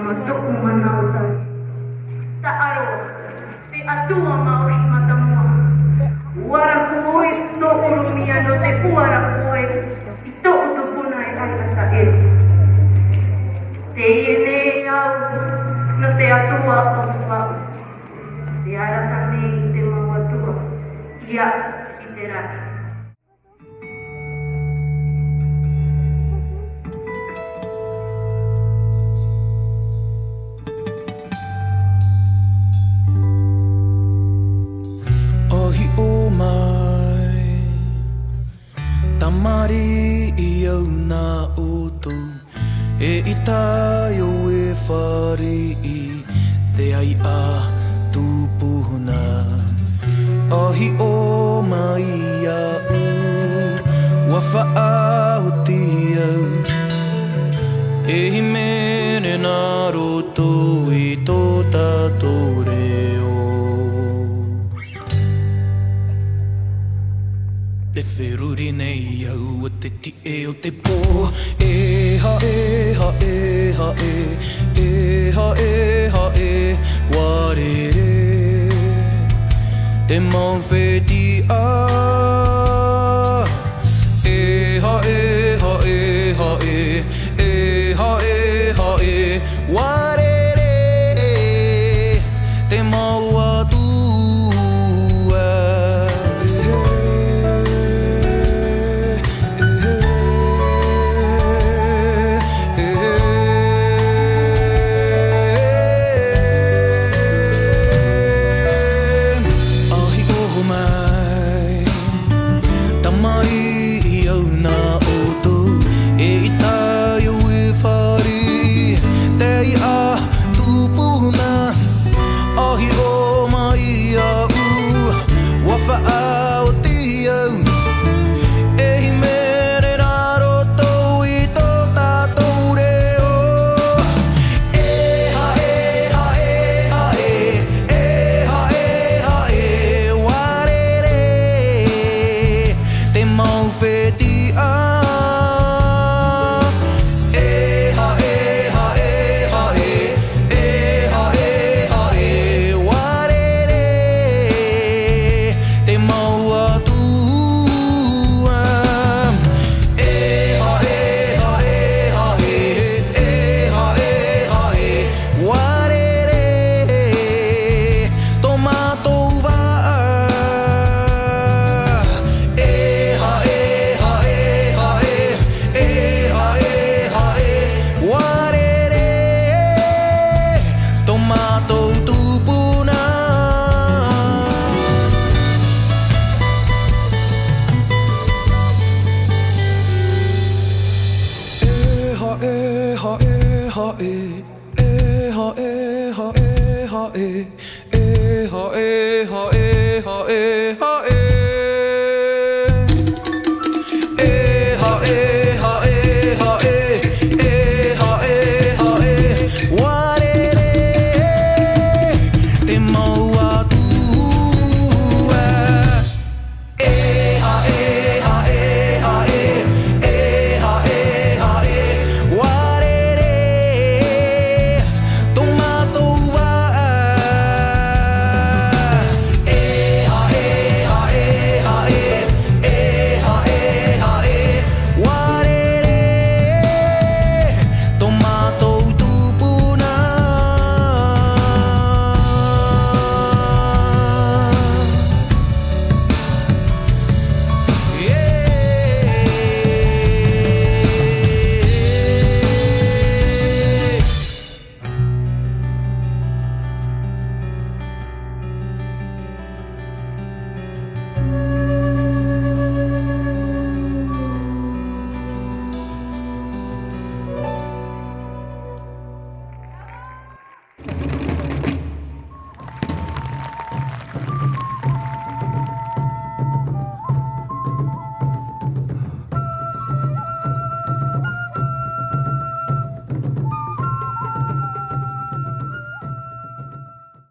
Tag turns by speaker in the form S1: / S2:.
S1: Tuu Mai. Ta'aroa, te atua mauhi matamua. Warahuoi to urumia no te uarahuoi, I to utupuna e aitata e. Te iene au, no te atua o wau. Te arata nei te mauatua, ia I te raki.
S2: O mai tamari I au nā oto e itai o e whare I te ai a tūpuhuna ahi o mai a u wa whaauti au e hi mene nā roto I tō tātou reo Te wheruri nei au o te ti e o te pō E ha e ha e ha e E ha e ha e Warere Te mawheti a E ha e ha e ha e E ha e ha e Warere Te maua ha e